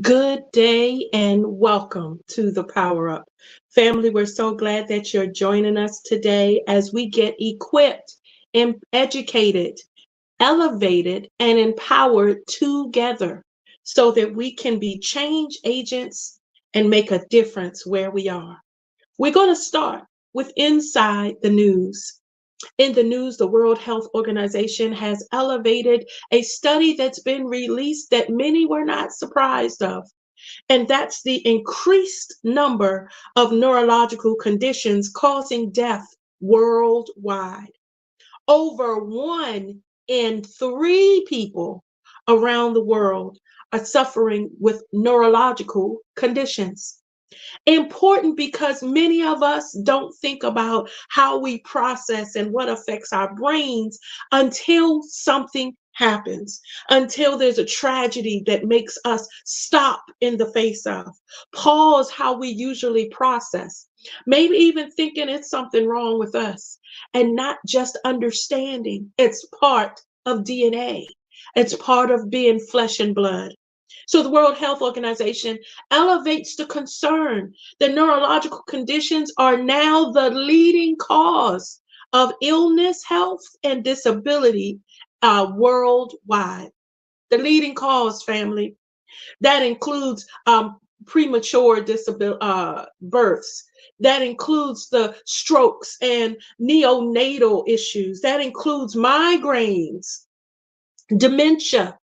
Good day and welcome to the Power Up. Family, we're so glad that you're joining us today as we get equipped and educated, elevated, and empowered together so that we can be change agents and make a difference where we are. We're going to start with Inside the News. In the news, the World Health Organization has elevated a study that's been released that many were not surprised of, and that's the increased number of neurological conditions causing death worldwide. Over 1 in 3 people around the world are suffering with neurological conditions. Important because many of us don't think about how we process and what affects our brains until something happens, until there's a tragedy that makes us stop in the face of, pause how we usually process, maybe even thinking it's something wrong with us, and not just understanding it's part of DNA. It's part of being flesh and blood. So the World Health Organization elevates the concern that neurological conditions are now the leading cause of illness, health, and disability worldwide. The leading cause, family, that includes premature births. That includes the strokes and neonatal issues. That includes migraines, dementia,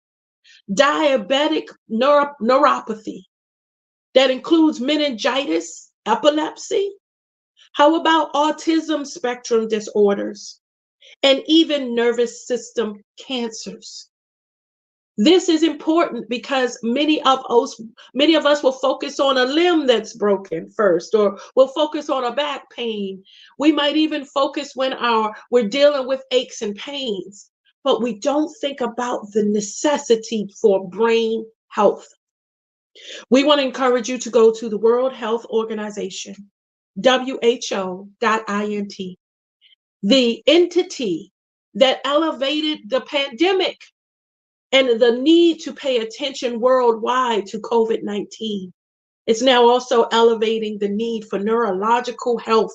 diabetic neuropathy. That includes meningitis, epilepsy. How about autism spectrum disorders and even nervous system cancers? This is important because many of us will focus on a limb that's broken first, or we'll focus on a back pain. We might even focus when we're dealing with aches and pains, but we don't think about the necessity for brain health. We want to encourage you to go to the World Health Organization, WHO.int, the entity that elevated the pandemic and the need to pay attention worldwide to COVID-19. It's now also elevating the need for neurological health.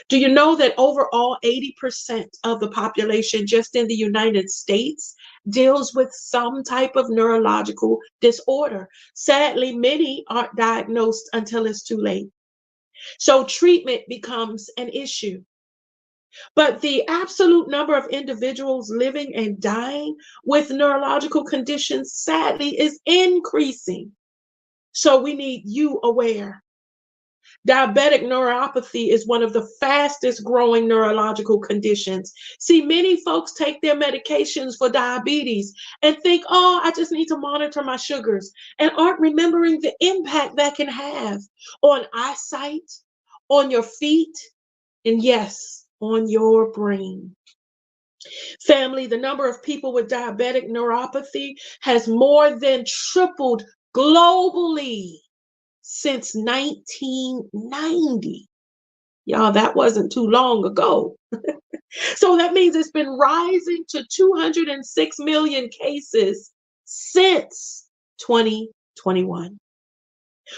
Do you know that overall 80% of the population just in the United States deals with some type of neurological disorder? Sadly, many aren't diagnosed until it's too late. So treatment becomes an issue. But the absolute number of individuals living and dying with neurological conditions, sadly, is increasing. So we need you aware. Diabetic neuropathy is one of the fastest growing neurological conditions. See, many folks take their medications for diabetes and think, oh, I just need to monitor my sugars, and aren't remembering the impact that can have on eyesight, on your feet, and yes, on your brain. Family, the number of people with diabetic neuropathy has more than tripled globally since 1990. Y'all, that wasn't too long ago. So that means it's been rising to 206 million cases since 2021.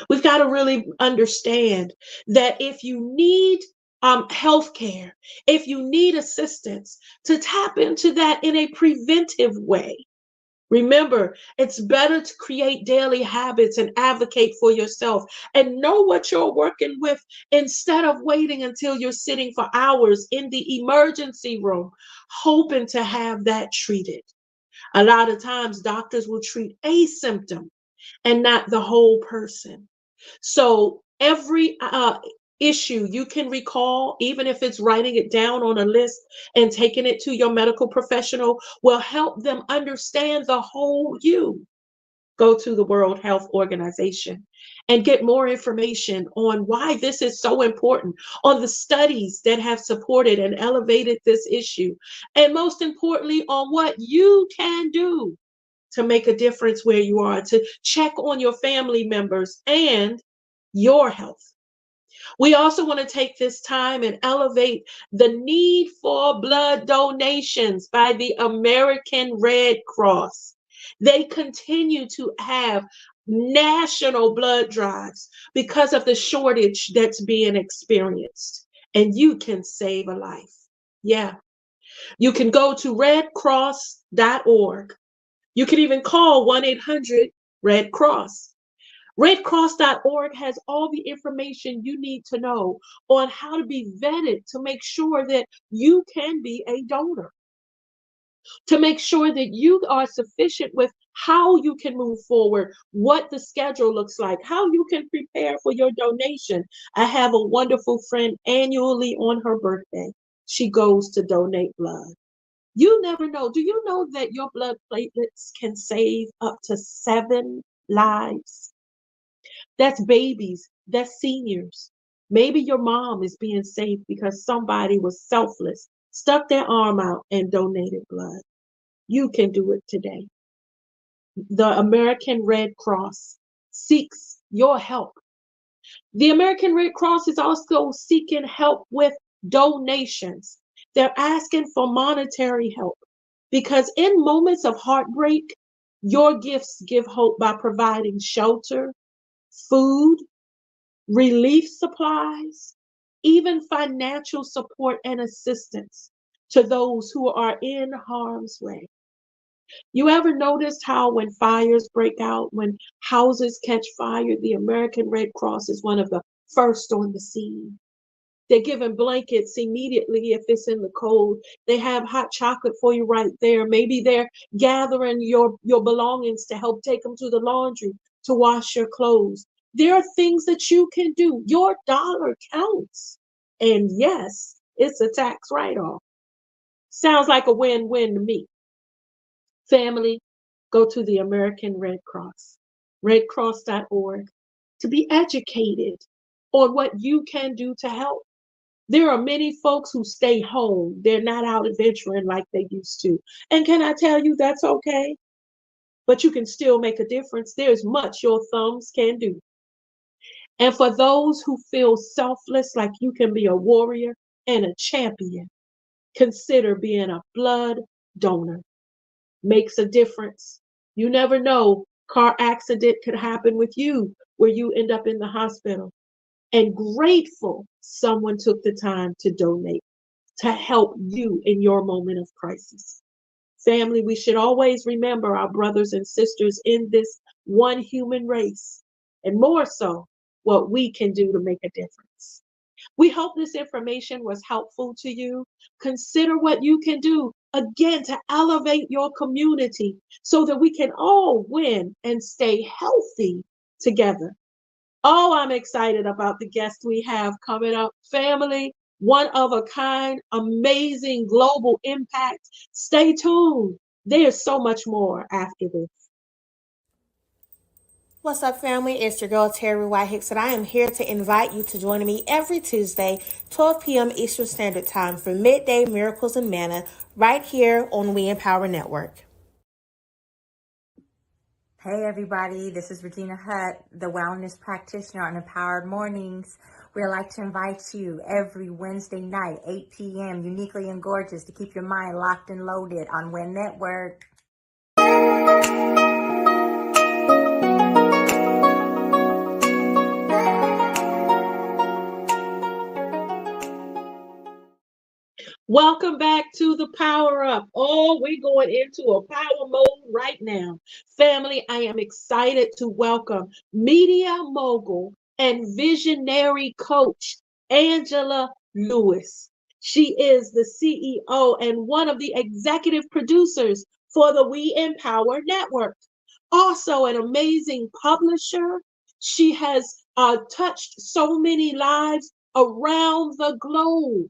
We've got to really understand that if you need healthcare, if you need assistance, to tap into that in a preventive way. Remember, it's better to create daily habits and advocate for yourself and know what you're working with instead of waiting until you're sitting for hours in the emergency room, hoping to have that treated. A lot of times, doctors will treat a symptom and not the whole person. So every issue you can recall, even if it's writing it down on a list and taking it to your medical professional, will help them understand the whole you. Go to the World Health Organization and get more information on why this is so important, on the studies that have supported and elevated this issue, and most importantly, on what you can do to make a difference where you are, to check on your family members and your health. We also want to take this time and elevate the need for blood donations by the American Red Cross. They continue to have national blood drives because of the shortage that's being experienced. And you can save a life. Yeah. You can go to redcross.org. You can even call 1-800 Red Cross. Redcross.org has all the information you need to know on how to be vetted to make sure that you can be a donor, to make sure that you are sufficient with how you can move forward, what the schedule looks like, how you can prepare for your donation. I have a wonderful friend annually on her birthday. She goes to donate blood. You never know. Do you know that your blood platelets can save up to 7 lives? That's babies, that's seniors. Maybe your mom is being saved because somebody was selfless, stuck their arm out and donated blood. You can do it today. The American Red Cross seeks your help. The American Red Cross is also seeking help with donations. They're asking for monetary help because in moments of heartbreak, your gifts give hope by providing shelter, food, relief supplies, even financial support and assistance to those who are in harm's way. You ever noticed how when fires break out, when houses catch fire, the American Red Cross is one of the first on the scene? They're giving blankets immediately if it's in the cold. They have hot chocolate for you right there. Maybe they're gathering your belongings to help take them to the laundry to wash your clothes. There are things that you can do. Your dollar counts. And yes, it's a tax write-off. Sounds like a win-win to me. Family, go to the American Red Cross, redcross.org, to be educated on what you can do to help. There are many folks who stay home. They're not out adventuring like they used to. And can I tell you, that's okay? But you can still make a difference. There's much your thumbs can do. And for those who feel selfless, like you can be a warrior and a champion, consider being a blood donor. Makes a difference. You never know. Car accident could happen with you where you end up in the hospital. And grateful someone took the time to donate to help you in your moment of crisis. Family, we should always remember our brothers and sisters in this one human race, and more so, what we can do to make a difference. We hope this information was helpful to you. Consider what you can do again to elevate your community so that we can all win and stay healthy together. Oh, I'm excited about the guest we have coming up. Family, one of a kind, amazing global impact. Stay tuned. There's so much more after this. What's up, family? It's your girl, Terry White Hicks, and I am here to invite you to join me every Tuesday, 12 p.m. Eastern Standard Time for Midday Miracles and Manna right here on WEN Network. Hey everybody, this is Regina Hutt, the wellness practitioner on Empowered Mornings. We'd like to invite you every Wednesday night, 8 p.m., uniquely and gorgeous, to keep your mind locked and loaded on WEN Network. Welcome back to the Power Up. Oh, we're going into a power mode right now. Family, I am excited to welcome media mogul and visionary coach, Angela Lewis. She is the CEO and one of the executive producers for the We Empower Network. Also an amazing publisher. She has touched so many lives around the globe.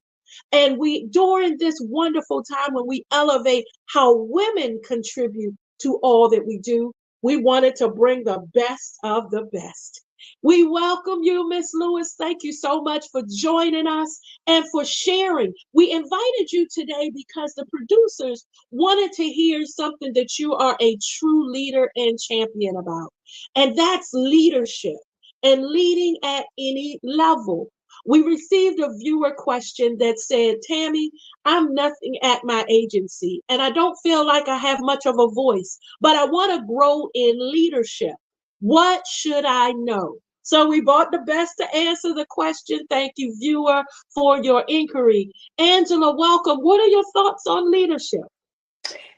And we, during this wonderful time when we elevate how women contribute to all that we do, we wanted to bring the best of the best. We welcome you, Miss Lewis. Thank you so much for joining us and for sharing. We invited you today because the producers wanted to hear something that you are a true leader and champion about, and that's leadership and leading at any level. We received a viewer question that said, Tami, I'm nothing at my agency, and I don't feel like I have much of a voice, but I want to grow in leadership. What should I know? So we bought the best to answer the question. Thank you, viewer, for your inquiry. Angela, welcome. What are your thoughts on leadership?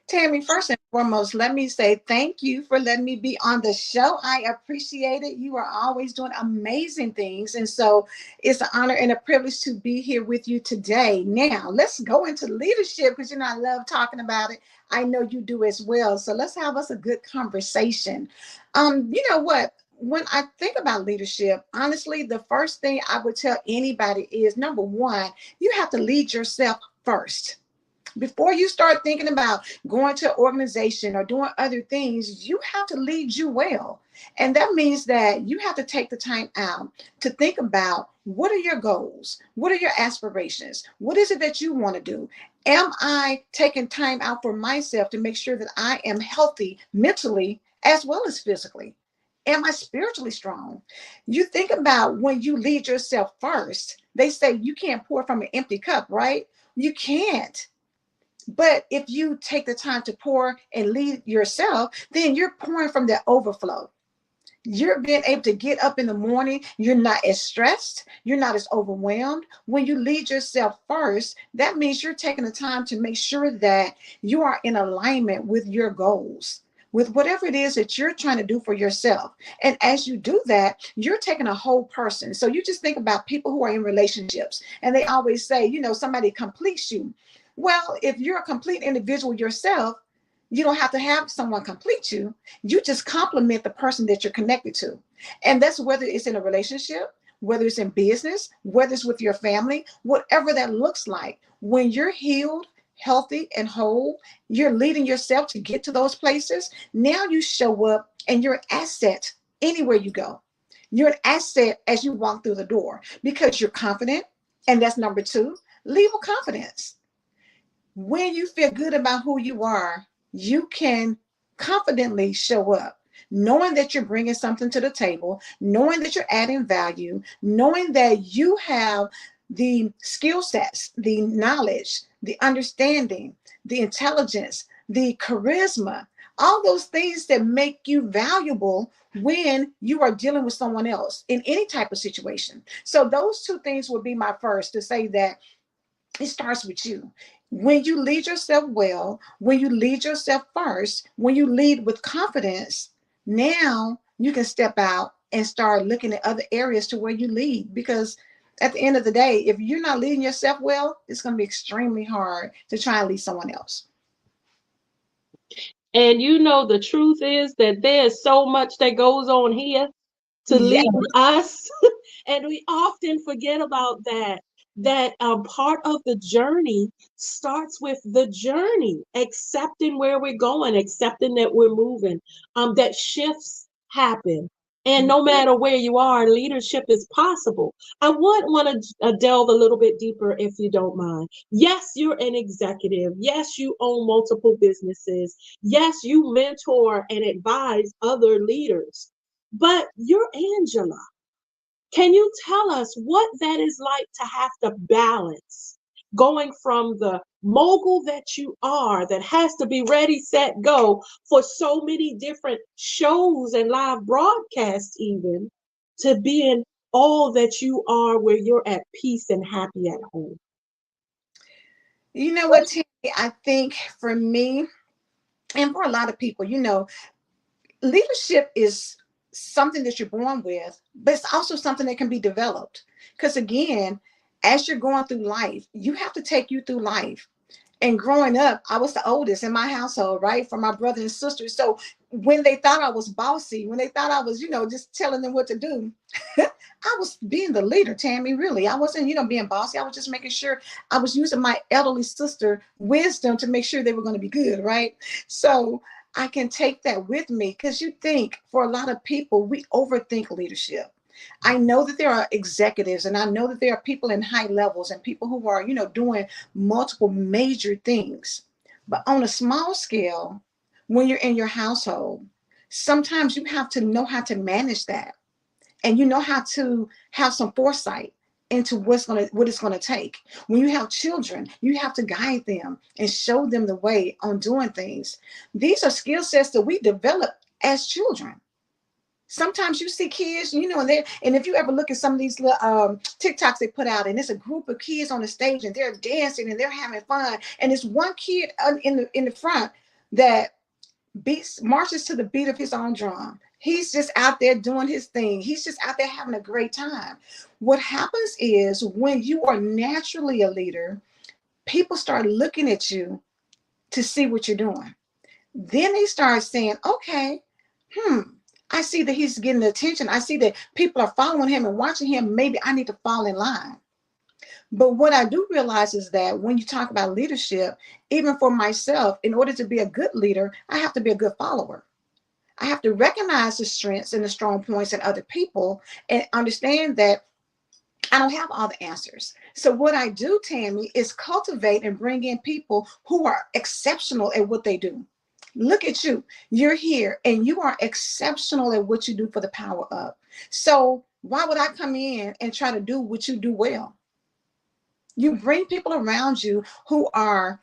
Tammy, first and foremost, let me say thank you for letting me be on the show. I appreciate it. You are always doing amazing things. And so it's an honor and a privilege to be here with you today. Now, let's go into leadership because, I love talking about it. I know you do as well. So let's have us a good conversation. You know what? When I think about leadership, honestly, the first thing I would tell anybody is number one, you have to lead yourself first. Before you start thinking about going to an organization or doing other things, you have to lead you well. And that means that you have to take the time out to think about what are your goals? What are your aspirations? What is it that you want to do? Am I taking time out for myself to make sure that I am healthy mentally as well as physically? Am I spiritually strong? You think about when you lead yourself first, they say you can't pour from an empty cup, right? You can't. But if you take the time to pour and lead yourself, then you're pouring from that overflow. You're being able to get up in the morning. You're not as stressed. You're not as overwhelmed. When you lead yourself first, that means you're taking the time to make sure that you are in alignment with your goals, with whatever it is that you're trying to do for yourself. And as you do that, you're taking a whole person. So you just think about people who are in relationships and they always say, somebody completes you. Well, if you're a complete individual yourself, you don't have to have someone complete you. You just complement the person that you're connected to. And that's whether it's in a relationship, whether it's in business, whether it's with your family, whatever that looks like. When you're healed, healthy, and whole, you're leading yourself to get to those places. Now you show up and you're an asset anywhere you go. You're an asset as you walk through the door because you're confident. And that's number two, leave with confidence. When you feel good about who you are, you can confidently show up, knowing that you're bringing something to the table, knowing that you're adding value, knowing that you have the skill sets, the knowledge, the understanding, the intelligence, the charisma, all those things that make you valuable when you are dealing with someone else in any type of situation. So those two things would be my first to say that it starts with you. When you lead yourself well, when you lead yourself first, when you lead with confidence, now you can step out and start looking at other areas to where you lead. Because at the end of the day, if you're not leading yourself well, it's going to be extremely hard to try and lead someone else. And the truth is that there's so much that goes on here to Yeah. lead us. And we often forget about that. That part of the journey starts with the journey, accepting where we're going, accepting that we're moving, that shifts happen. And no matter where you are, leadership is possible. I would want to delve a little bit deeper if you don't mind. Yes, you're an executive. Yes, you own multiple businesses. Yes, you mentor and advise other leaders. But you're Angela. Can you tell us what that is like to have to balance going from the mogul that you are, that has to be ready, set, go for so many different shows and live broadcasts, even to being all that you are where you're at peace and happy at home? You know what, Tammy? I think for me and for a lot of people, leadership is something that you're born with, but it's also something that can be developed. Because again, as you're going through life, you have to take you through life. And growing up, I was the oldest in my household, right? For my brother and sisters. So when they thought I was bossy, when they thought I was, just telling them what to do, I was being the leader, Tammy, really. I wasn't, being bossy. I was just making sure I was using my elderly sister wisdom to make sure they were going to be good, right? So I can take that with me because you think for a lot of people, we overthink leadership. I know that there are executives and I know that there are people in high levels and people who are, doing multiple major things. But on a small scale, when you're in your household, sometimes you have to know how to manage that. And you know how to have some foresight into what it's going to take. When you have children, you have to guide them and show them the way on doing things. These are skill sets that we develop as children. Sometimes you see kids, and if you ever look at some of these little TikToks they put out, and it's a group of kids on the stage and they're dancing and they're having fun, and it's one kid in the front that marches to the beat of his own drum. He's just out there doing his thing. He's just out there having a great time. What happens is when you are naturally a leader, people start looking at you to see what you're doing. Then they start saying, okay, I see that he's getting the attention. I see that people are following him and watching him. Maybe I need to fall in line. But what I do realize is that when you talk about leadership, even for myself, in order to be a good leader, I have to be a good follower. I have to recognize the strengths and the strong points in other people and understand that I don't have all the answers. So what I do, Tami, is cultivate and bring in people who are exceptional at what they do. Look at you. You're here and you are exceptional at what you do for the power up. So why would I come in and try to do what you do well? You bring people around you who are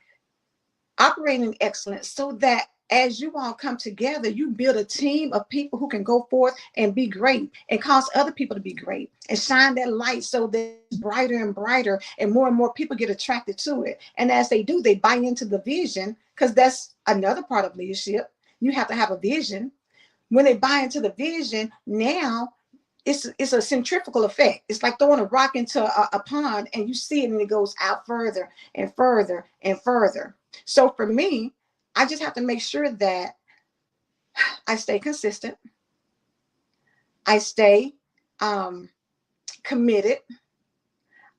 operating excellence so that as you all come together, you build a team of people who can go forth and be great and cause other people to be great and shine that light so that it's brighter and brighter and more people get attracted to it. And as they do, they buy into the vision, because that's another part of leadership. You have to have a vision. When they buy into the vision, now it's a centrifugal effect. It's like throwing a rock into a pond and you see it and it goes out further and further and further. So for me, I just have to make sure that I stay consistent. I stay committed.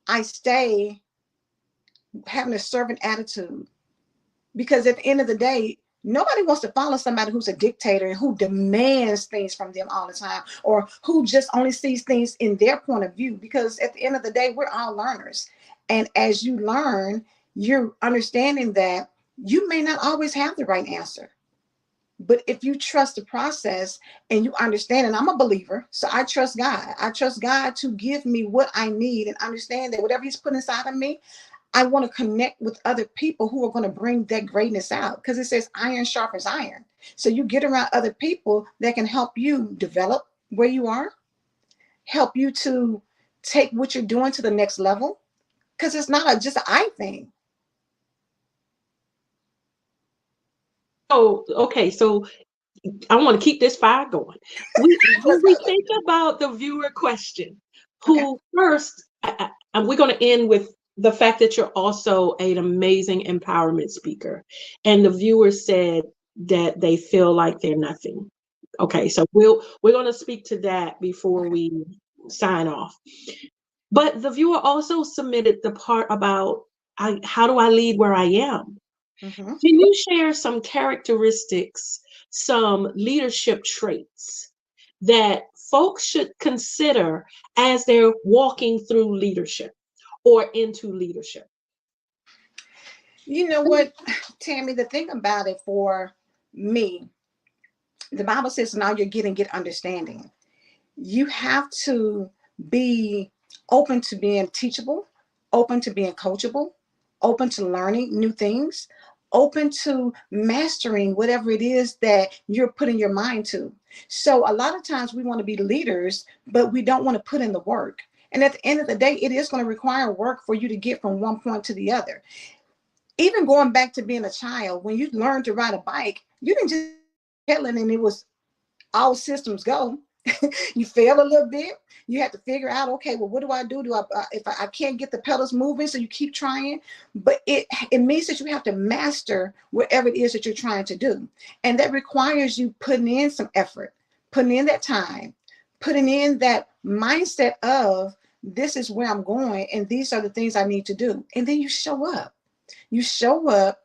I stay having a servant attitude. Because at the end of the day, nobody wants to follow somebody who's a dictator and who demands things from them all the time, or who just only sees things in their point of view. Because at the end of the day, we're all learners. And as you learn, you're understanding that you may not always have the right answer. But if you trust the process and you understand, and I'm a believer, so I trust God. I trust God to give me what I need and understand that whatever he's put inside of me, I want to connect with other people who are going to bring that greatness out, because it says iron sharpens iron. So you get around other people that can help you develop where you are, help you to take what you're doing to the next level, because it's not just an I thing. Oh, okay. So I want to keep this fire going. When we think about the viewer question, Okay. who first, and we're going to end with the fact that you're also an amazing empowerment speaker. And the viewer said that they feel like they're nothing. Okay, so we're going to speak to that before we sign off. But the viewer also submitted the part about how do I lead where I am? Mm-hmm. Can you share some characteristics, some leadership traits that folks should consider as they're walking through leadership or into leadership? You know what, Tami, the thing about it for me, the Bible says now you're get understanding. You have to be open to being teachable, open to being coachable, open to learning new things, open to mastering whatever it is that you're putting your mind to. So a lot of times we want to be leaders, but we don't want to put in the work. And at the end of the day, it is going to require work for you to get from one point to the other. Even going back to being a child, when you learned to ride a bike, you didn't just pedaling and it was all systems go. You fail a little bit. You have to figure out, okay, well, what do I do? If I can't get the pedals moving, so you keep trying. But it means that you have to master whatever it is that you're trying to do. And that requires you putting in some effort, putting in that time, putting in that mindset of this is where I'm going and these are the things I need to do. And then you show up. You show up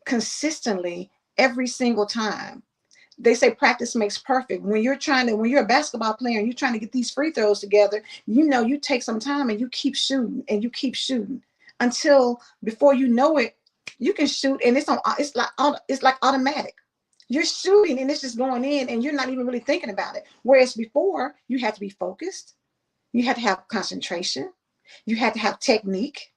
consistently every single time. They say practice makes perfect. When you're a basketball player and you're trying to get these free throws together, you take some time and you keep shooting and you keep shooting until before you know it, you can shoot and it's like automatic. You're shooting and it's just going in and you're not even really thinking about it. Whereas before, you had to be focused, you had to have concentration, you had to have technique.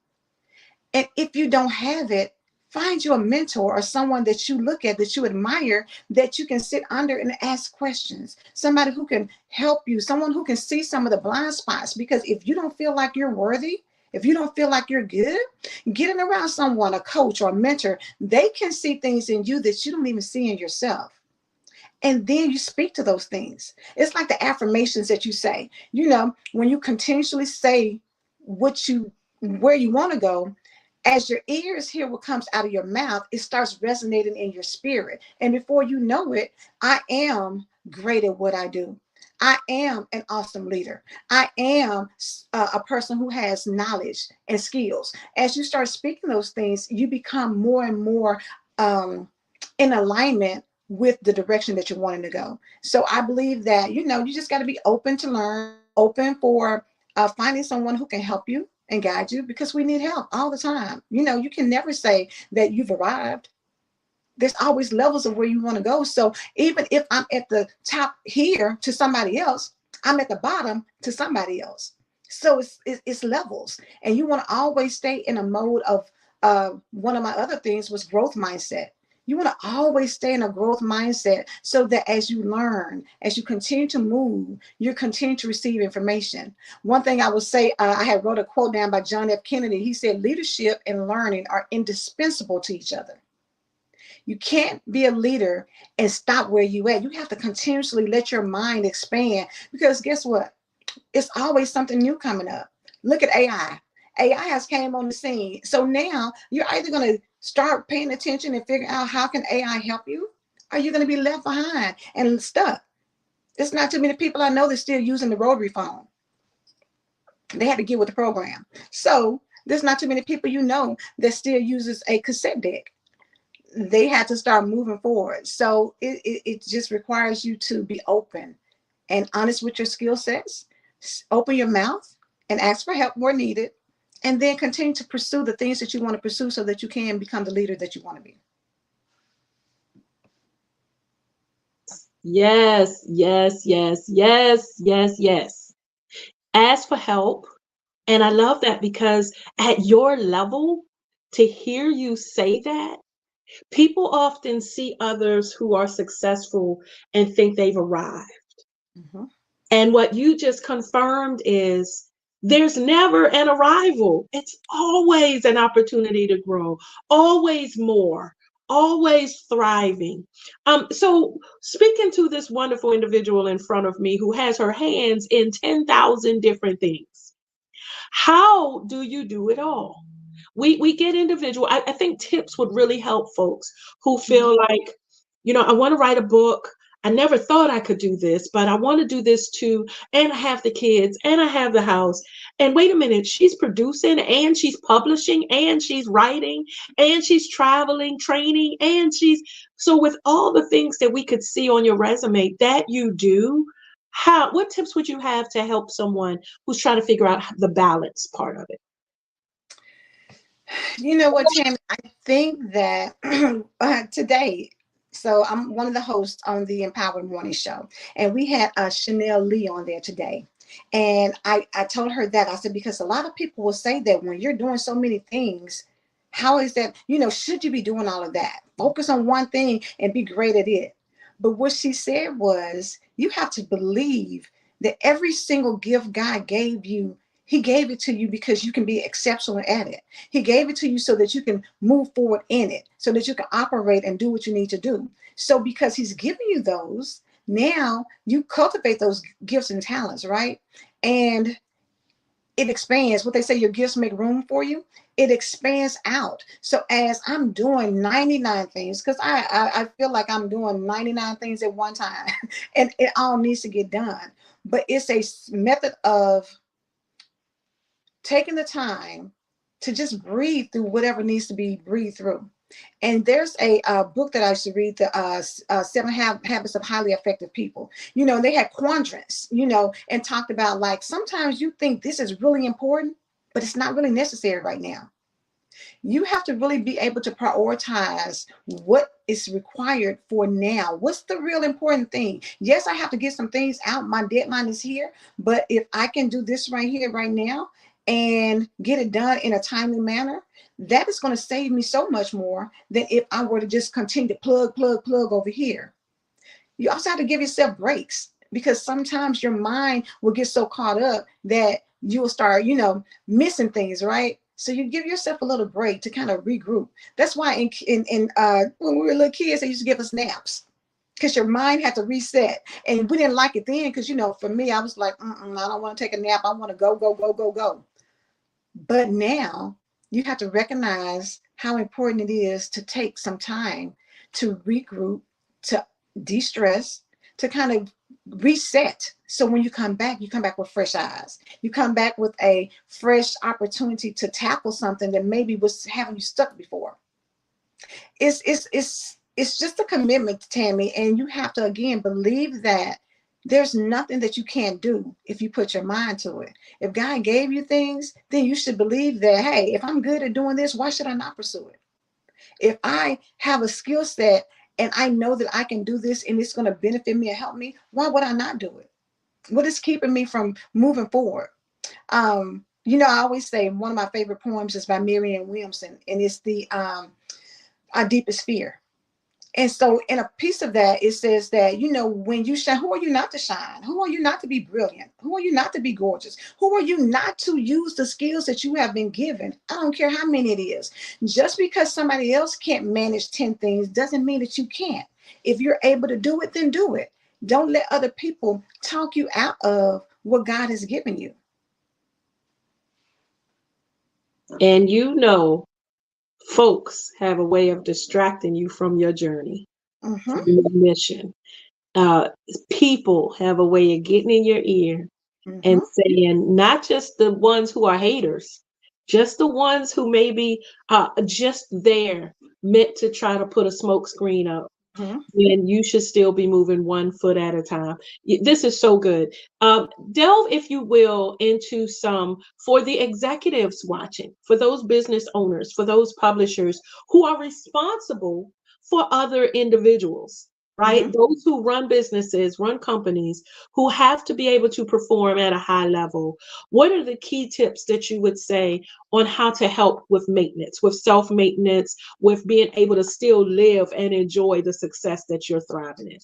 And if you don't have it, Find you a mentor or someone that you look at, that you admire, that you can sit under and ask questions. Somebody who can help you, someone who can see some of the blind spots. Because if you don't feel like you're worthy, if you don't feel like you're good, getting around someone, a coach or a mentor, they can see things in you that you don't even see in yourself. And then you speak to those things. It's like the affirmations that you say. You know, when you continuously say where you want to go, as your ears hear what comes out of your mouth, it starts resonating in your spirit. And before you know it, I am great at what I do. I am an awesome leader. I am a person who has knowledge and skills. As you start speaking those things, you become more and more in alignment with the direction that you're wanting to go. So I believe that, you just got to be open to learn, open for finding someone who can help you and guide you, because we need help all the time. You can never say that you've arrived. There's always levels of where you want to go. So even if I'm at the top here to somebody else, I'm at the bottom to somebody else. So it's levels, and you want to always stay in a mode of one of my other things was growth mindset. You want to always stay in a growth mindset, so that as you learn, as you continue to move, you continue to receive information. One thing I will say, I had wrote a quote down by John F. Kennedy. He said, leadership and learning are indispensable to each other. You can't be a leader and stop where you at. You have to continuously let your mind expand, because guess what? It's always something new coming up. Look at AI. AI has came on the scene. So now you're either going to start paying attention and figure out how can AI help you, or you're going to be left behind and stuck. There's not too many people I know that's still using the rotary phone. They had to get with the program. So there's not too many people that still uses a cassette deck. They had to start moving forward. So it just requires you to be open and honest with your skill sets. Open your mouth and ask for help where needed, and then continue to pursue the things that you want to pursue, so that you can become the leader that you want to be. Yes, yes, yes, yes, yes, yes. Ask for help. And I love that, because at your level, to hear you say that, people often see others who are successful and think they've arrived. Mm-hmm. And what you just confirmed is there's never an arrival. It's always an opportunity to grow, always more, always thriving. So speaking to this wonderful individual in front of me who has her hands in 10,000 different things, how do you do it all? We get individual. I think tips would really help folks who feel like, I want to write a book. I never thought I could do this, but I want to do this too. And I have the kids and I have the house. And wait a minute, she's producing and she's publishing and she's writing and she's traveling, training, and so with all the things that we could see on your resume that you do, what tips would you have to help someone who's trying to figure out the balance part of it? You know what, Tammy? I think that today, so I'm one of the hosts on the Empowered Morning Show, and we had Chanel Lee on there today. And I told her that, I said, because a lot of people will say that when you're doing so many things, how is that, should you be doing all of that? Focus on one thing and be great at it. But what she said was, you have to believe that every single gift God gave you, he gave it to you because you can be exceptional at it. He gave it to you so that you can move forward in it, so that you can operate and do what you need to do. So because he's giving you those, now you cultivate those gifts and talents, right? And it expands. What they say, your gifts make room for you. It expands out. So as I'm doing 99 things, because I feel like I'm doing 99 things at one time, and it all needs to get done. But it's a method of taking the time to just breathe through whatever needs to be breathed through. And there's a book that I used to read, the 7 Habits of Highly Effective People. They had quadrants, and talked about, like, sometimes you think this is really important, but it's not really necessary right now. You have to really be able to prioritize what is required for now. What's the real important thing? Yes, I have to get some things out. My deadline is here, but if I can do this right here, right now, and get it done in a timely manner, that is going to save me so much more than if I were to just continue to plug over here. You also have to give yourself breaks, because sometimes your mind will get so caught up that you will start, missing things, right? So you give yourself a little break to kind of regroup. That's why when we were little kids, they used to give us naps, because your mind had to reset. And we didn't like it then, because, for me, I was like, I don't want to take a nap. I want to go, go, go, go, go. But now you have to recognize how important it is to take some time to regroup, to de-stress, to kind of reset. So when you come back with fresh eyes. You come back with a fresh opportunity to tackle something that maybe was having you stuck before. It's just a commitment, Tami, and you have to, again, believe that there's nothing that you can't do if you put your mind to it. If God gave you things, then you should believe that, hey, if I'm good at doing this, why should I not pursue it? If I have a skill set and I know that I can do this and it's going to benefit me and help me, why would I not do it? What is keeping me from moving forward? I always say one of my favorite poems is by Marianne Williamson, and it's the Our Deepest Fear. And so in a piece of that, it says that, when you shine, who are you not to shine? Who are you not to be brilliant? Who are you not to be gorgeous? Who are you not to use the skills that you have been given? I don't care how many it is. Just because somebody else can't manage 10 things doesn't mean that you can't. If you're able to do it, then do it. Don't let other people talk you out of what God has given you. And folks have a way of distracting you from your journey, from your mission. People have a way of getting in your ear and saying, not just the ones who are haters, just the ones who maybe just there meant to try to put a smoke screen up. Then you should still be moving one foot at a time. This is so good. Delve, if you will, into some for the executives watching, for those business owners, for those publishers who are responsible for other individuals, right? Those who run businesses, run companies, who have to be able to perform at a high level. What are the key tips that you would say on how to help with maintenance, with self-maintenance, with being able to still live and enjoy the success that you're thriving in?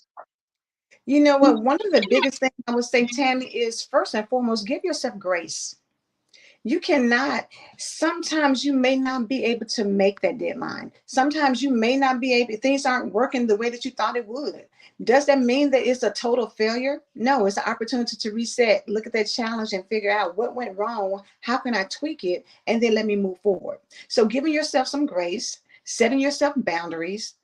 You know what? One of the biggest things I would say, Tami, is first and foremost, give yourself grace. You cannot, sometimes you may not be able to make that deadline. Sometimes you may not be able, things aren't working the way that you thought it would. Does that mean that it's a total failure? No, it's an opportunity to reset, look at that challenge and figure out what went wrong, how can I tweak it, and then let me move forward. So giving yourself some grace, setting yourself boundaries,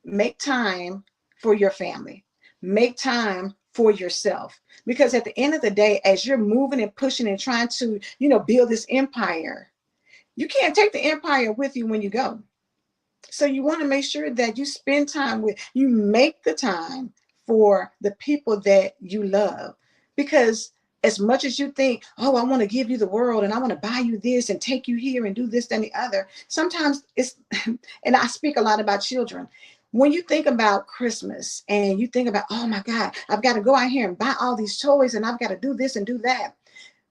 make time for your family, make time for yourself. Because at the end of the day, as you're moving and pushing and trying to, build this empire, you can't take the empire with you when you go. So you want to make sure that you spend time you make the time for the people that you love. Because as much as you think, oh, I want to give you the world and I want to buy you this and take you here and do this, and the other, sometimes it's, and I speak a lot about children. When you think about Christmas and you think about, oh my God, I've got to go out here and buy all these toys and I've got to do this and do that.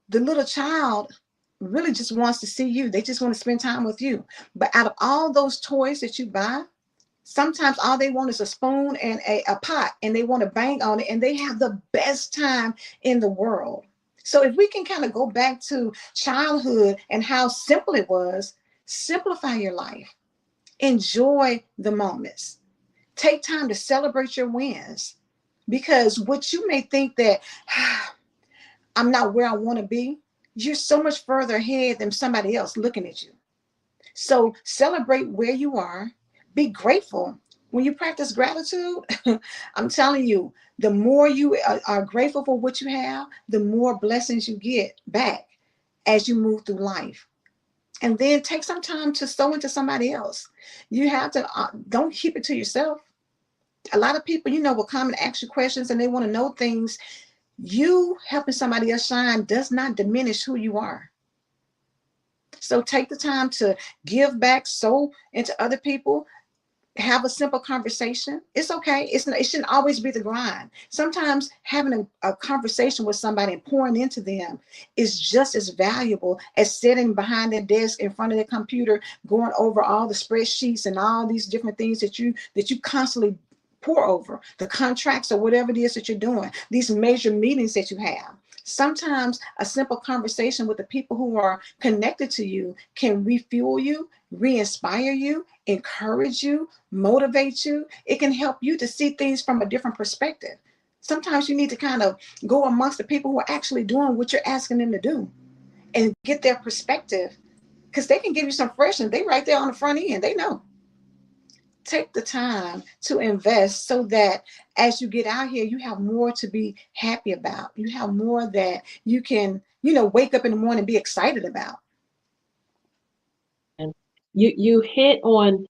The little child really just wants to see you. They just want to spend time with you. But out of all those toys that you buy, sometimes all they want is a spoon and a pot, and they want to bang on it, and they have the best time in the world. So if we can kind of go back to childhood and how simple it was, simplify your life. Enjoy the moments. Take time to celebrate your wins, because what you may think that I'm not where I want to be, you're so much further ahead than somebody else looking at you. So celebrate where you are. Be grateful. When you practice gratitude, I'm telling you, the more you are grateful for what you have, the more blessings you get back as you move through life. And then take some time to sow into somebody else. You have to, don't keep it to yourself. A lot of people, will come and ask you questions and they want to know things. You helping somebody else shine does not diminish who you are. So take the time to give back, sow into other people. have a simple conversation. It's okay. It shouldn't always be the grind. Sometimes having a conversation with somebody and pouring into them is just as valuable as sitting behind their desk in front of their computer, going over all the spreadsheets and all these different things that you constantly pour over, the contracts or whatever it is that you're doing, these major meetings that you have. Sometimes a simple conversation with the people who are connected to you can refuel you, re-inspire you, encourage you, motivate you. It can help you to see things from a different perspective. Sometimes you need to kind of go amongst the people who are actually doing what you're asking them to do and get their perspective, because they can give you some freshness. They right there on the front end. They know. Take the time to invest so that as you get out here, you have more to be happy about. You have more that you can, wake up in the morning and be excited about. And you hit on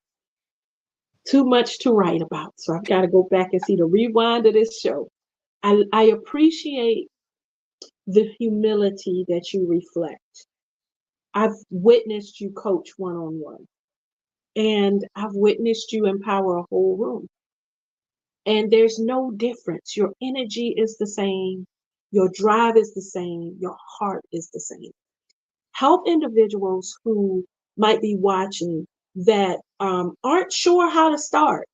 too much to write about. So I've got to go back and see the rewind of this show. I appreciate the humility that you reflect. I've witnessed you coach one-on-one, and I've witnessed you empower a whole room. And there's no difference. Your energy is the same. Your drive is the same. Your heart is the same. Help individuals who might be watching that aren't sure how to start.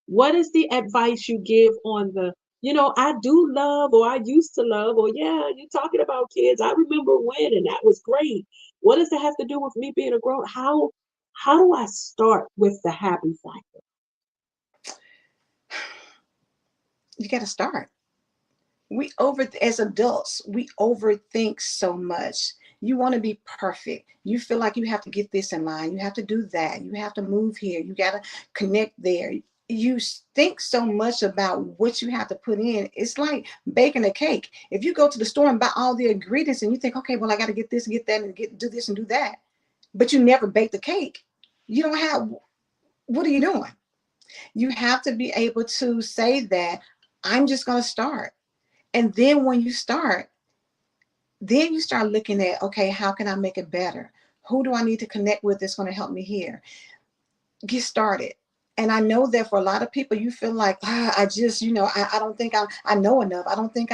What is the advice you give on the, I do love, or I used to love, or yeah, you're talking about kids. I remember when, and that was great. What does it have to do with me being a grown? How do I start with the happy factor? You got to start. As adults, we overthink so much. You want to be perfect. You feel like you have to get this in line. You have to do that. You have to move here. You got to connect there. You think so much about what you have to put in. It's like baking a cake. If you go to the store and buy all the ingredients and you think, okay, well, I got to get this, get that, and do this and do that, but you never bake the cake, you don't have, what are you doing? You have to be able to say that I'm just going to start. And then when you start, then you start looking at, okay, how can I make it better? Who do I need to connect with that's going to help me here? Get started. And I know that for a lot of people, you feel like, I just, I don't think I know enough. I don't think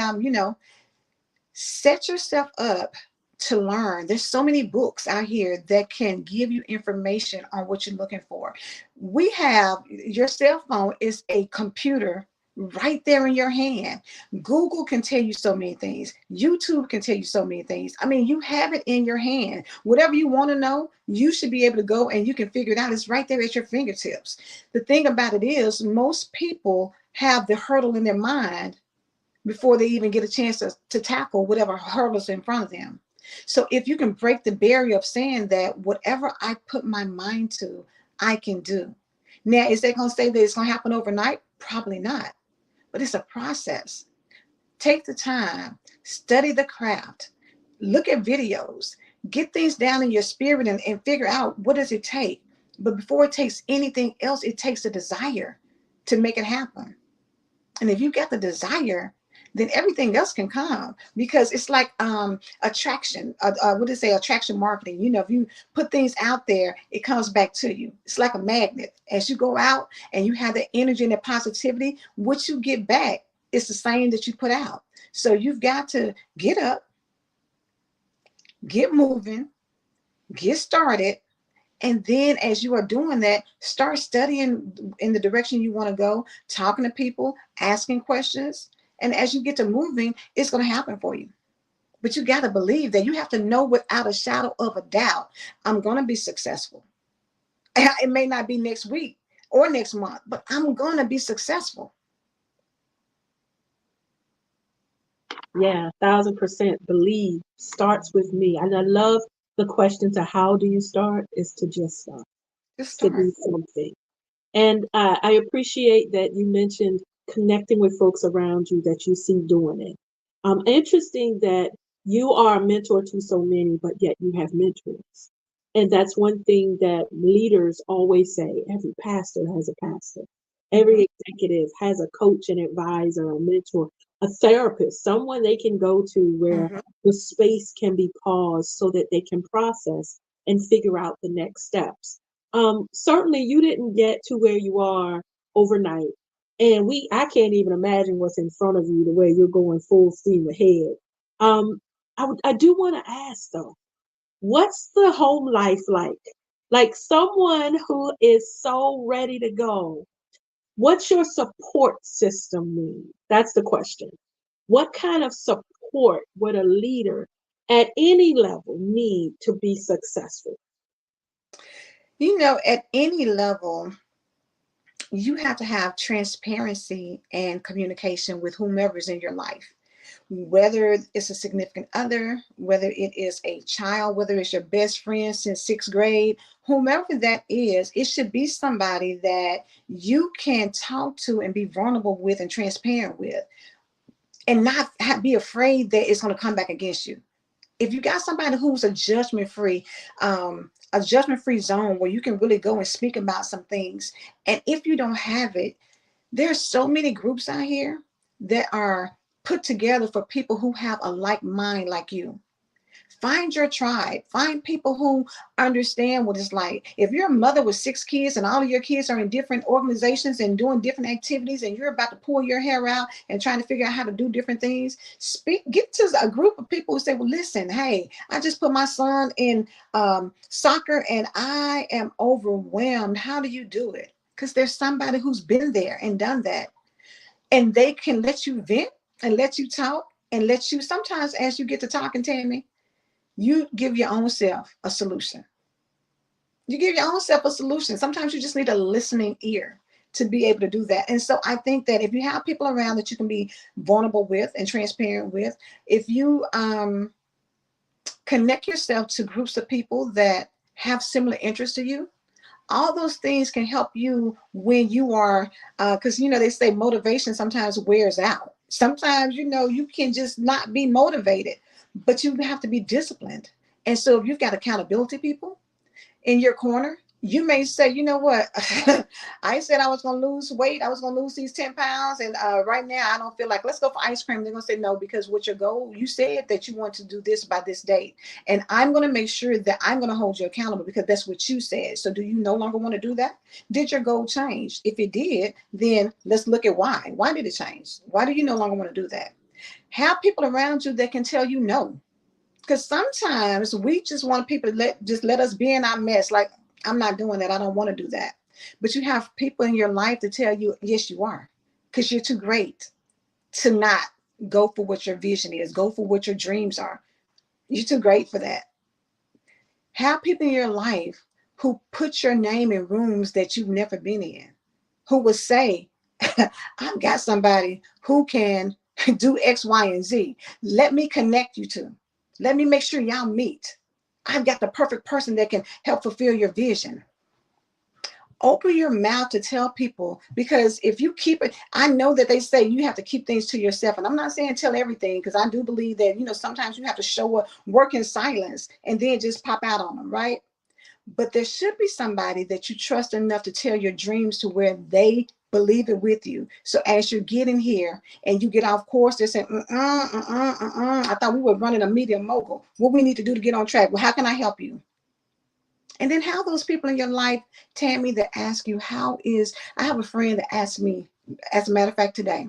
set yourself up to learn. There's so many books out here that can give you information on what you're looking for. We have, your cell phone is a computer right there in your hand. Google can tell you so many things. YouTube can tell you so many things. I mean, you have it in your hand. Whatever you want to know, you should be able to go and you can figure it out. It's right there at your fingertips. The thing about it is, most people have the hurdle in their mind before they even get a chance to tackle whatever hurdles in front of them. So if you can break the barrier of saying that whatever I put my mind to, I can do. Now, is that going to say that it's going to happen overnight? Probably not. But it's a process. Take the time, study the craft, look at videos, get things down in your spirit and figure out what does it take. But before it takes anything else, it takes a desire to make it happen. And if you got the desire, then everything else can come, because it's like attraction. What do they say? Attraction marketing. If you put things out there, it comes back to you. It's like a magnet. As you go out and you have the energy and the positivity, what you get back is the same that you put out. So you've got to get up, get moving, get started. And then as you are doing that, start studying in the direction you want to go, talking to people, asking questions. And as you get to moving, it's going to happen for you. But you got to believe that. You have to know without a shadow of a doubt, I'm going to be successful. It may not be next week or next month, but I'm going to be successful. Yeah, 1,000% believe starts with me. And I love the question to how do you start is to just start, Just to start. do something. And I appreciate that you mentioned connecting with folks around you that you see doing it. Interesting that you are a mentor to so many, but yet you have mentors. And that's one thing that leaders always say. Every pastor has a pastor. Every executive has a coach, an advisor, a mentor, a therapist, someone they can go to where Mm-hmm. the space can be paused so that they can process and figure out the next steps. Certainly you didn't get to where you are overnight. And I can't even imagine what's in front of you the way you're going full steam ahead. Um, I do want to ask though, what's the home life like? Like someone who is so ready to go, what's your support system need? That's the question. What kind of support would a leader at any level need to be successful? At any level, you have to have transparency and communication with whomever's in your life, whether it's a significant other, whether it is a child, whether it's your best friend since sixth grade, whomever that is, it should be somebody that you can talk to and be vulnerable with and transparent with, and not be afraid that it's going to come back against you. If you got somebody who's a judgment free zone where you can really go and speak about some things, and if you don't have it, there's so many groups out here that are put together for people who have a like mind like you. Find your tribe. Find people who understand what it's like. If you're a mother with 6 kids and all of your kids are in different organizations and doing different activities, and you're about to pull your hair out and trying to figure out how to do different things, get to a group of people who say, well, listen, hey, I just put my son in soccer and I am overwhelmed. How do you do it? Because there's somebody who's been there and done that. And they can let you vent and let you talk and let you, sometimes as you get to talking, Tammy, you give your own self a solution. You give your own self a solution. Sometimes you just need a listening ear to be able to do that. And so I think that if you have people around that you can be vulnerable with and transparent with, if you connect yourself to groups of people that have similar interests to you, all those things can help you when you are, because they say motivation sometimes wears out. Sometimes you can just not be motivated, but you have to be disciplined. And so if you've got accountability people in your corner, you may say, you know what, I said I was going to lose weight. I was going to lose these 10 pounds. And right now I don't feel like, let's go for ice cream. They're going to say no, because what's your goal? You said that you want to do this by this date. And I'm going to make sure that I'm going to hold you accountable because that's what you said. So do you no longer want to do that? Did your goal change? If it did, then let's look at why. Why did it change? Why do you no longer want to do that? Have people around you that can tell you no. Because sometimes we just want people to let us be in our mess. Like, I'm not doing that. I don't want to do that. But you have people in your life to tell you, yes, you are. Because you're too great to not go for what your vision is. Go for what your dreams are. You're too great for that. Have people in your life who put your name in rooms that you've never been in. Who will say, I've got somebody who can do X, Y, and Z. Let me connect you to. Let me make sure y'all meet. I've got the perfect person that can help fulfill your vision. Open your mouth to tell people, because if you keep it, I know that they say you have to keep things to yourself. And I'm not saying tell everything, because I do believe that, sometimes you have to show up, work in silence, and then just pop out on them, right? But there should be somebody that you trust enough to tell your dreams to where they believe it with you. So as you're getting here and you get off course, they're saying, I thought we were running a media mogul. What we need to do to get on track? Well, how can I help you? And then how those people in your life, Tammy, that ask you, I have a friend that asked me, as a matter of fact, today,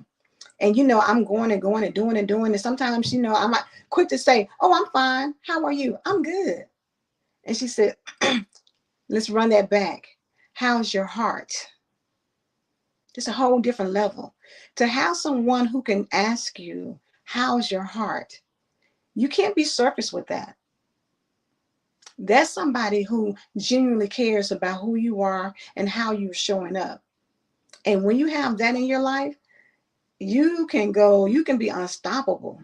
and I'm going and going and doing and doing. And sometimes, I'm like quick to say, oh, I'm fine. How are you? I'm good. And she said, let's run that back. How's your heart? It's a whole different level. To have someone who can ask you, how's your heart? You can't be surface with that. That's somebody who genuinely cares about who you are and how you're showing up. And when you have that in your life, you can be unstoppable.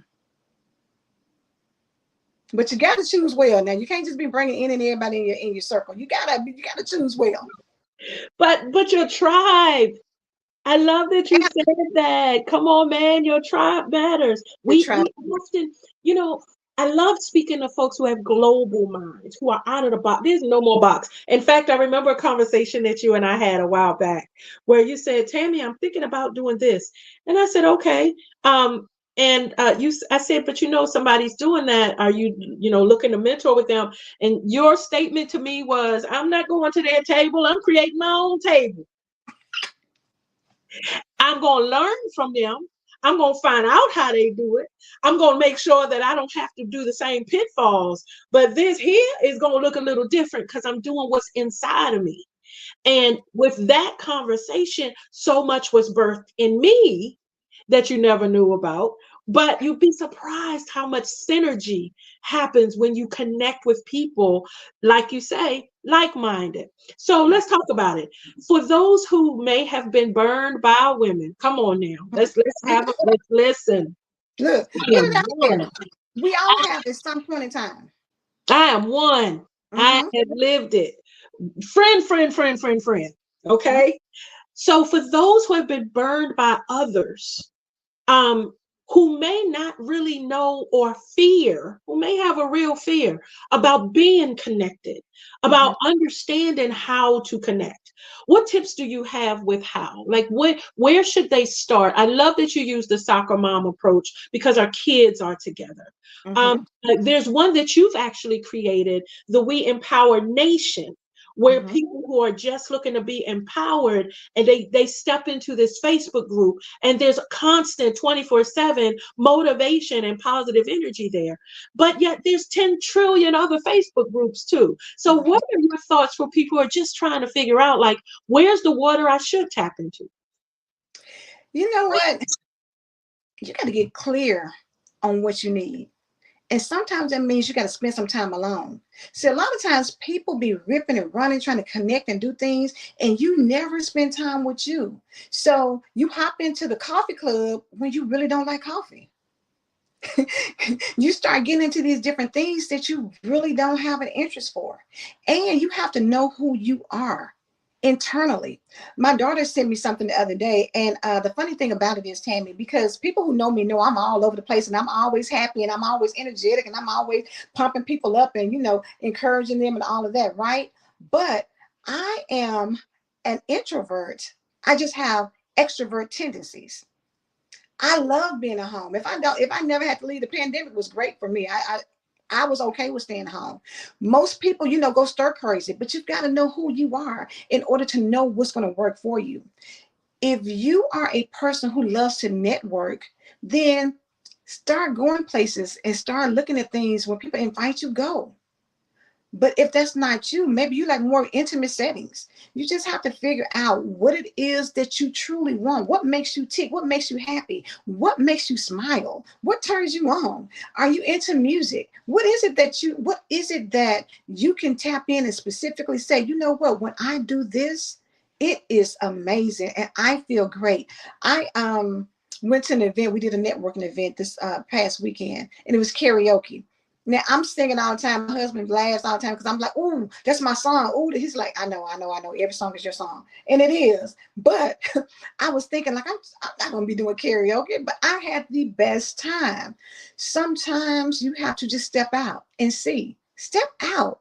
But you got to choose well. Now, you can't just be bringing in and everybody in your circle. You gotta choose well. But your tribe. I love that you said that. Come on, man, your tribe matters. We often, I love speaking to folks who have global minds, who are out of the box. There's no more box. In fact, I remember a conversation that you and I had a while back where you said, Tammy, I'm thinking about doing this. And I said, okay. And I said, but somebody's doing that. Are you, looking to mentor with them? And your statement to me was, I'm not going to their table. I'm creating my own table. I'm going to learn from them. I'm going to find out how they do it. I'm going to make sure that I don't have to do the same pitfalls. But this here is going to look a little different because I'm doing what's inside of me. And with that conversation, so much was birthed in me that you never knew about. But you'd be surprised how much synergy happens when you connect with people, like you say, like-minded. So let's talk about it. For those who may have been burned by women, come on now. Let's listen. Look, I put am it out one. there. We all have at some point in time. I am one. I Mm-hmm. have lived it. Friend. Mm-hmm. Okay. So for those who have been burned by others, um, who may not really know or fear, who may have a real fear about being connected, Mm-hmm. about understanding how to connect. What tips do you have with how? Like, where should they start? I love that you use the soccer mom approach because our kids are together. Mm-hmm. There's one that you've actually created, the We Empower Nation, where Mm-hmm. people who are just looking to be empowered and they step into this Facebook group, and there's a constant 24/7 motivation and positive energy there. But yet there's 10 trillion other Facebook groups too. So what Right. are your thoughts for people who are just trying to figure out, like, where's the water I should tap into? You know what? You got to get clear on what you need. And sometimes that means you got to spend some time alone. See, a lot of times people be ripping and running, trying to connect and do things, and you never spend time with you. So you hop into the coffee club when you really don't like coffee. You start getting into these different things that you really don't have an interest for. And you have to know who you are internally. My daughter sent me something the other day. And the funny thing about it is, Tammy, because people who know me know I'm all over the place and I'm always happy and I'm always energetic and I'm always pumping people up and, encouraging them and all of that, right? But I am an introvert. I just have extrovert tendencies. I love being at home. If I never had to leave, the pandemic was great for me. I was okay with staying home. Most people, go stir crazy, but you've got to know who you are in order to know what's going to work for you. If you are a person who loves to network, then start going places and start looking at things when people invite you, go. But if that's not you, maybe you like more intimate settings. You just have to figure out what it is that you truly want. What makes you tick? What makes you happy? What makes you smile? What turns you on? Are you into music? What is it that you can tap in and specifically say, you know what, when I do this, it is amazing and I feel great. I went to an event, we did a networking event this past weekend, and it was karaoke. Now I'm singing all the time. My husband laughs all the time because I'm like, "Ooh, that's my song." Ooh, he's like, "I know. Every song is your song," and it is. But I was thinking, like, I'm not gonna be doing karaoke, but I had the best time. Sometimes you have to just step out and see. Step out.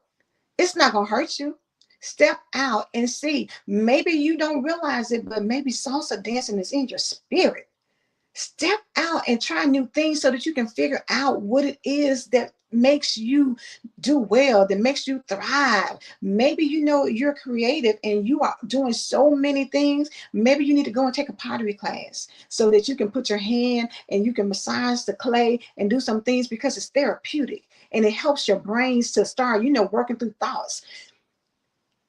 It's not gonna hurt you. Step out and see. Maybe you don't realize it, but maybe salsa dancing is in your spirit. Step out and try new things so that you can figure out what it is that makes you do well, that makes you thrive. Maybe you're creative and you are doing so many things. Maybe you need to go and take a pottery class so that you can put your hand and you can massage the clay and do some things because it's therapeutic and it helps your brains to start, working through thoughts.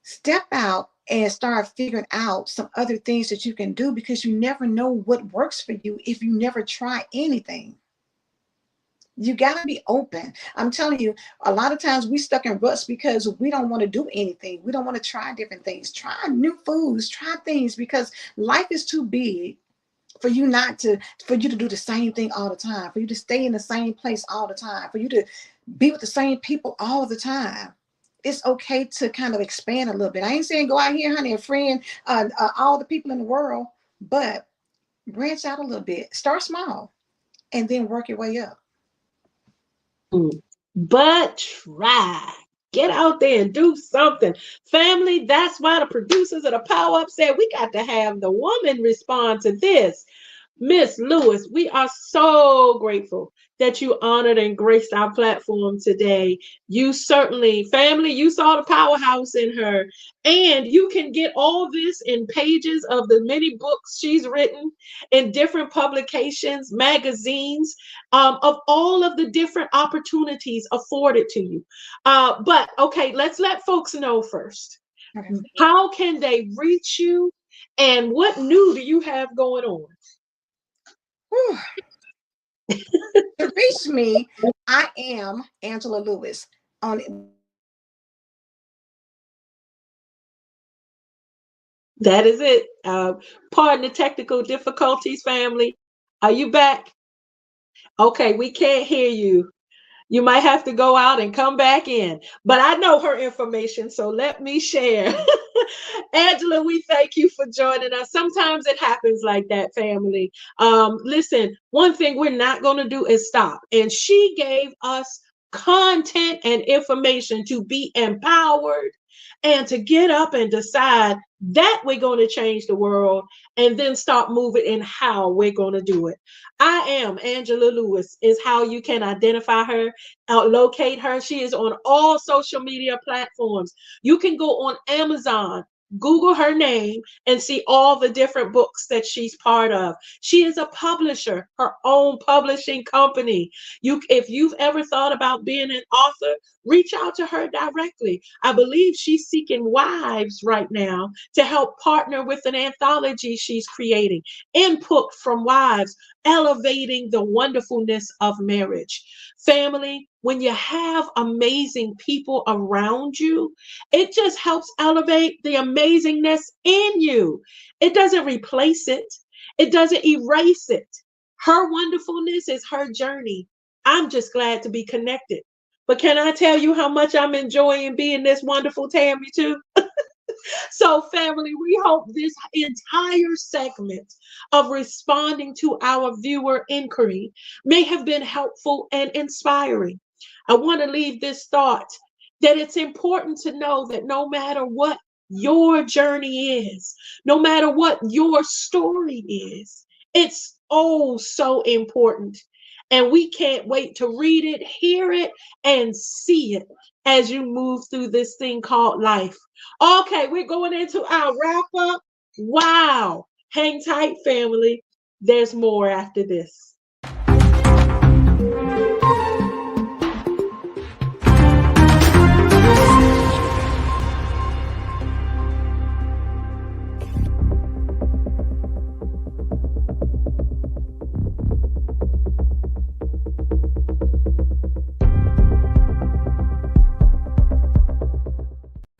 Step out and start figuring out some other things that you can do because you never know what works for you if you never try anything. You got to be open. I'm telling you, a lot of times we stuck in ruts because we don't want to do anything. We don't want to try different things, try new foods, try things because life is too big for you to do the same thing all the time, for you to stay in the same place all the time, for you to be with the same people all the time. It's okay to kind of expand a little bit. I ain't saying go out here, honey, and friend all the people in the world, but branch out a little bit. Start small and then work your way up. But try. Get out there and do something. Family, that's why the producers of the Power Up said we got to have the woman respond to this. Miss Lewis, we are so grateful that you honored and graced our platform today. You certainly, family, you saw the powerhouse in her. And you can get all this in pages of the many books she's written in different publications, magazines, of all of the different opportunities afforded to you. But okay, let's let folks know first. Okay. How can they reach you? And what new do you have going on? Whew. To reach me, I am Angela Lewis on. That is it. Pardon the technical difficulties, family. Are you back? Okay, we can't hear you. You might have to go out and come back in. But I know her information, so let me share. Angela, we thank you for joining us. Sometimes it happens like that, family. Listen, one thing we're not going to do is stop. And she gave us content and information to be empowered and to get up and decide that we're going to change the world and then start moving in how we're going to do it. I am Angela Lewis is how you can identify her, locate her. She is on all social media platforms. You can go on Amazon, Google her name, and see all the different books that she's part of. She is a publisher, her own publishing company. If you've ever thought about being an author, reach out to her directly. I believe she's seeking wives right now to help partner with an anthology she's creating. Input from wives, elevating the wonderfulness of marriage. Family, when you have amazing people around you, it just helps elevate the amazingness in you. It doesn't replace it, it doesn't erase it. Her wonderfulness is her journey. I'm just glad to be connected. But can I tell you how much I'm enjoying being this wonderful Tami too? So, family, we hope this entire segment of responding to our viewer inquiry may have been helpful and inspiring. I want to leave this thought that it's important to know that no matter what your journey is, no matter what your story is, it's oh so important. And we can't wait to read it, hear it, and see it as you move through this thing called life. Okay, we're going into our wrap up. Wow. Hang tight, family. There's more after this.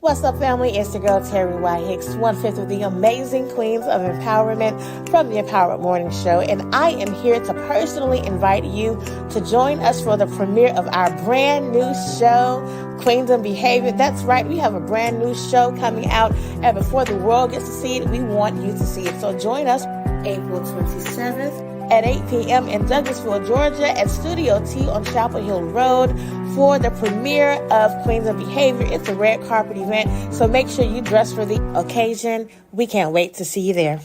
What's up, family? It's your girl, Terry White Hicks, 1/5 of the amazing queens of empowerment from the Empowered Morning Show. And I am here to personally invite you to join us for the premiere of our brand new show, Queens of Behavior. That's right. We have a brand new show coming out. And before the world gets to see it, we want you to see it. So join us April 27th at 8 p.m. in Douglasville, Georgia at Studio T on Chapel Hill Road for the premiere of Queens of Behavior. It's a red carpet event, so make sure you dress for the occasion. We can't wait to see you there.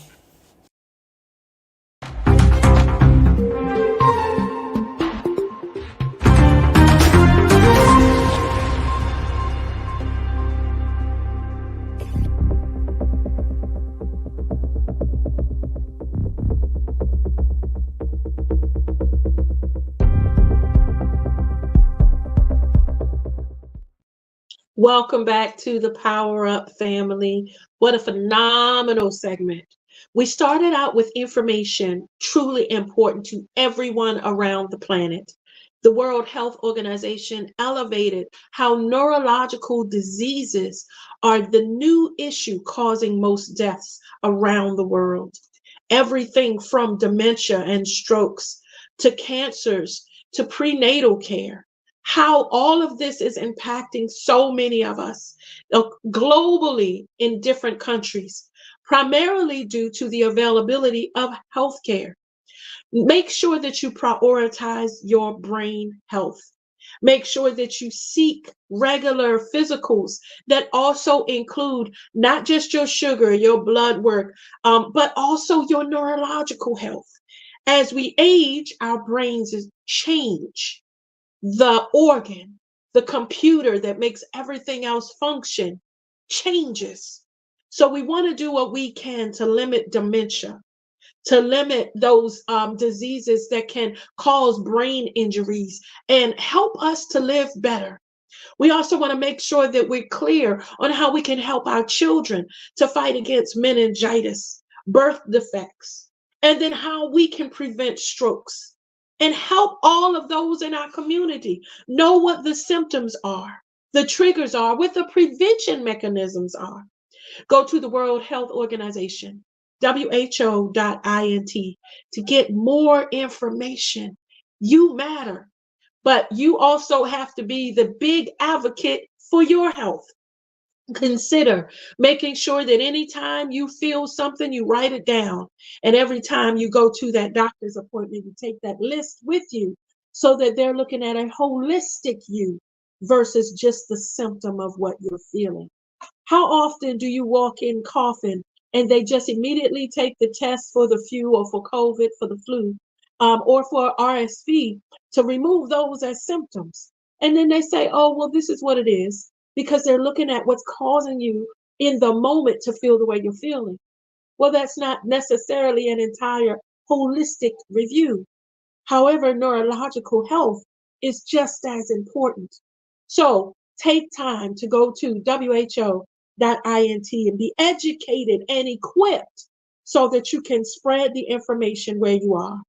Welcome back to the Power Up family. What a phenomenal segment. We started out with information truly important to everyone around the planet. The World Health Organization elevated how neurological diseases are the new issue causing most deaths around the world. Everything from dementia and strokes to cancers to prenatal care, how all of this is impacting so many of us globally in different countries, primarily due to the availability of healthcare. Make sure that you prioritize your brain health. Make sure that you seek regular physicals that also include not just your sugar, your blood work, but also your neurological health. As we age, our brains change. The organ, the computer that makes everything else function changes. So we want to do what we can to limit dementia, to limit those diseases that can cause brain injuries and help us to live better. We also want to make sure that we're clear on how we can help our children to fight against meningitis, birth defects, and then how we can prevent strokes and help all of those in our community know what the symptoms are, the triggers are, what the prevention mechanisms are. Go to the World Health Organization, WHO.int, to get more information. You matter. But you also have to be the big advocate for your health. Consider making sure that anytime you feel something, you write it down. And every time you go to that doctor's appointment, you take that list with you so that they're looking at a holistic you versus just the symptom of what you're feeling. How often do you walk in coughing and they just immediately take the test for the flu or for COVID, for the flu, or for RSV to remove those as symptoms? And then they say, oh, well, this is what it is, because they're looking at what's causing you in the moment to feel the way you're feeling. Well, that's not necessarily an entire holistic review. However, neurological health is just as important. So take time to go to WHO.int and be educated and equipped so that you can spread the information where you are.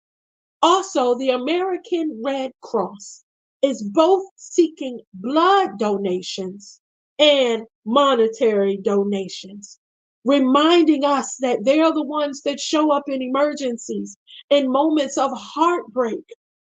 Also, the American Red Cross is both seeking blood donations and monetary donations, reminding us that they are the ones that show up in emergencies, in moments of heartbreak,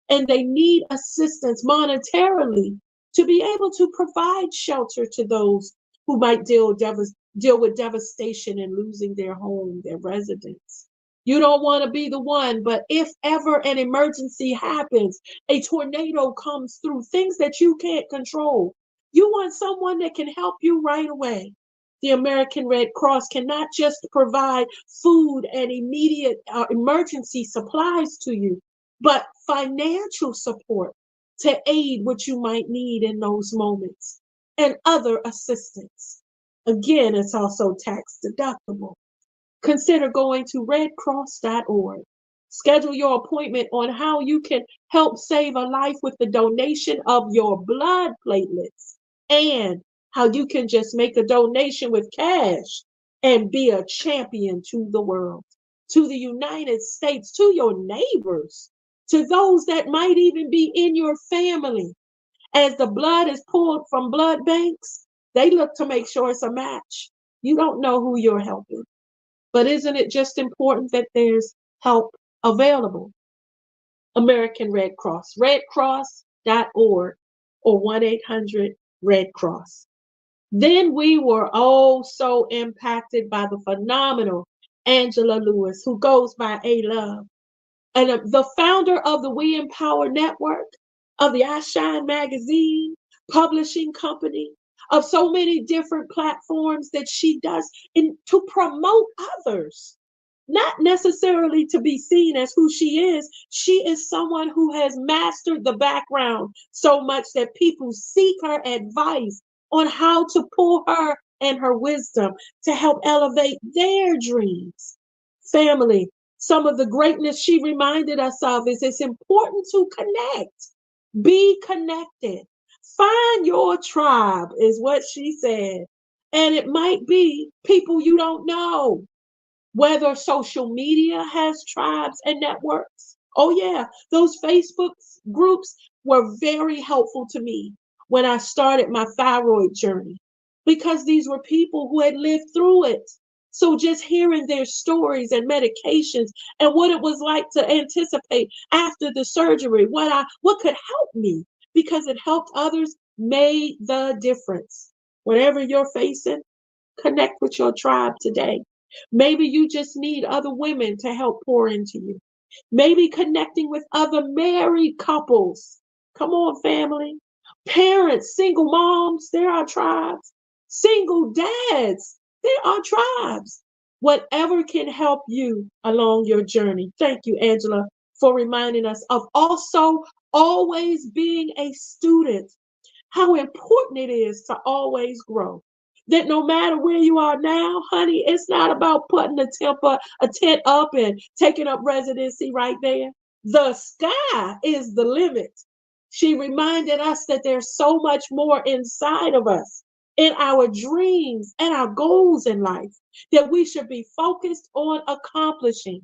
and they need assistance monetarily to be able to provide shelter to those who might deal with devastation and losing their home, their residence. You don't want to be the one, but if ever an emergency happens, a tornado comes through, things that you can't control, you want someone that can help you right away. The American Red Cross cannot just provide food and immediate emergency supplies to you, but financial support to aid what you might need in those moments and other assistance. Again, it's also tax deductible. Consider going to redcross.org. Schedule your appointment on how you can help save a life with the donation of your blood platelets and how you can just make a donation with cash and be a champion to the world, to the United States, to your neighbors, to those that might even be in your family. As the blood is pulled from blood banks, they look to make sure it's a match. You don't know who you're helping. But isn't it just important that there's help available? American Red Cross, redcross.org or 1-800-RED-CROSS. Then we were oh so impacted by the phenomenal Angela Lewis, who goes by ALOVE, and the founder of the We Empower Network, of the I Shine magazine, publishing company, of so many different platforms that she does to promote others, not necessarily to be seen as who she is. She is someone who has mastered the background so much that people seek her advice on how to pull her and her wisdom to help elevate their dreams. Family, some of the greatness she reminded us of is it's important to connect, be connected, find your tribe, is what she said. And it might be people you don't know, whether social media has tribes and networks. Oh, yeah, those Facebook groups were very helpful to me when I started my thyroid journey because these were people who had lived through it. So just hearing their stories and medications and what it was like to anticipate after the surgery, what could help me because it helped others made the difference. Whatever you're facing, connect with your tribe today. Maybe you just need other women to help pour into you. Maybe connecting with other married couples. Come on, family. Parents, single moms, there are tribes. Single dads, there are tribes. Whatever can help you along your journey. Thank you, Angela, for reminding us of also always being a student, how important it is to always grow. That no matter where you are now, honey, it's not about putting a tent up and taking up residency right there. The sky is the limit. She reminded us that there's so much more inside of us, in our dreams and our goals in life, that we should be focused on accomplishing.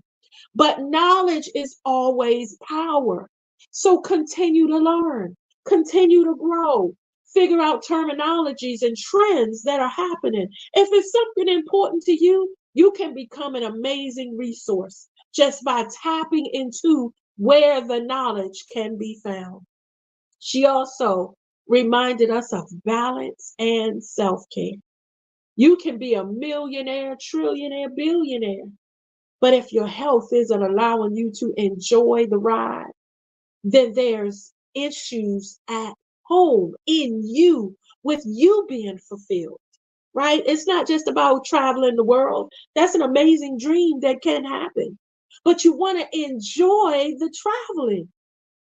But knowledge is always power. So continue to learn, continue to grow, figure out terminologies and trends that are happening. If it's something important to you, you can become an amazing resource just by tapping into where the knowledge can be found. She also reminded us of balance and self care. You can be a millionaire, trillionaire, billionaire, but if your health isn't allowing you to enjoy the ride, then there's issues at home in you with you being fulfilled, right? It's not just about traveling the world. That's an amazing dream that can happen. But you want to enjoy the traveling.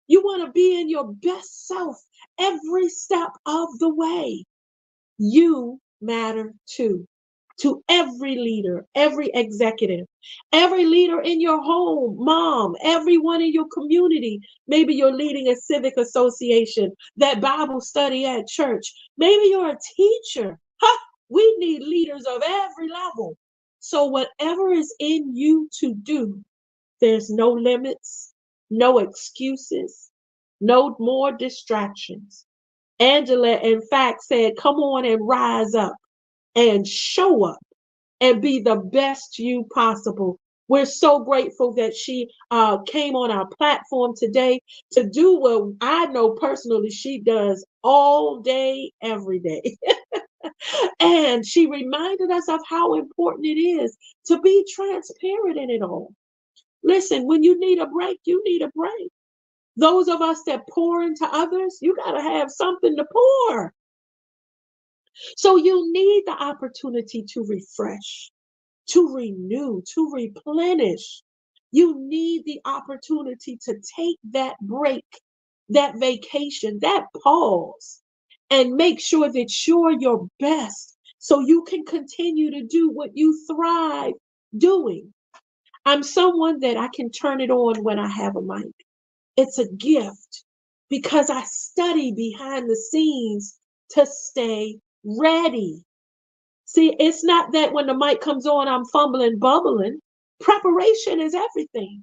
You want to be in your best self every step of the way. You matter too. To every leader, every executive, every leader in your home, mom, everyone in your community. Maybe you're leading a civic association, that Bible study at church. Maybe you're a teacher. Huh? We need leaders of every level. So whatever is in you to do, there's no limits, no excuses, no more distractions. Angela, in fact, said, come on and rise up and show up and be the best you possible. We're so grateful that she came on our platform today to do what I know personally she does all day, every day. And she reminded us of how important it is to be transparent in it all. Listen, when you need a break, you need a break. Those of us that pour into others, you got to have something to pour. So you need the opportunity to refresh, to renew, to replenish. You need the opportunity to take that break, that vacation, that pause, and make sure that you're your best so you can continue to do what you thrive doing. I'm someone that I can turn it on when I have a mic. It's a gift because I study behind the scenes to stay ready. See, it's not that when the mic comes on, I'm fumbling, bubbling. Preparation is everything.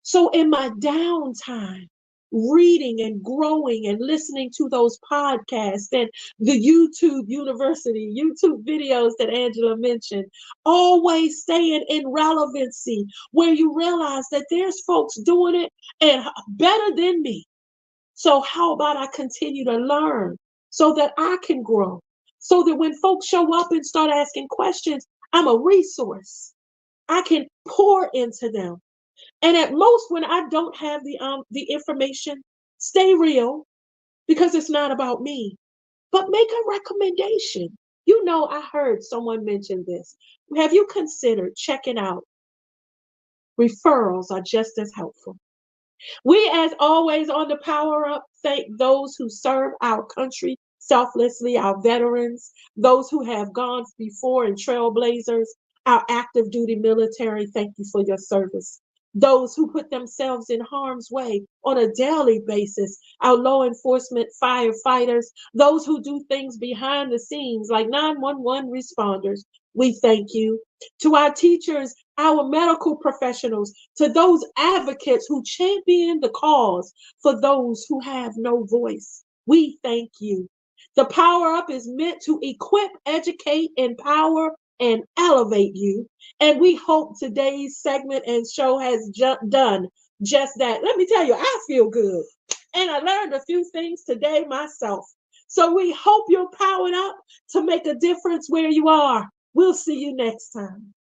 So in my downtime, reading and growing and listening to those podcasts and the YouTube University, YouTube videos that Angela mentioned, always staying in relevancy where you realize that there's folks doing it and better than me. So how about I continue to learn so that I can grow? So that when folks show up and start asking questions, I'm a resource. I can pour into them. And at most, when I don't have the information, stay real because it's not about me. But make a recommendation. You know, I heard someone mention this. Have you considered checking out referrals are just as helpful? We, as always, on the Power Up, thank those who serve our country selflessly, our veterans, those who have gone before and trailblazers, our active duty military, thank you for your service. Those who put themselves in harm's way on a daily basis, our law enforcement firefighters, those who do things behind the scenes like 911 responders, we thank you. To our teachers, our medical professionals, to those advocates who champion the cause for those who have no voice, we thank you. The Power Up is meant to equip, educate, empower, and elevate you. And we hope today's segment and show has done just that. Let me tell you, I feel good. And I learned a few things today myself. So we hope you're powered up to make a difference where you are. We'll see you next time.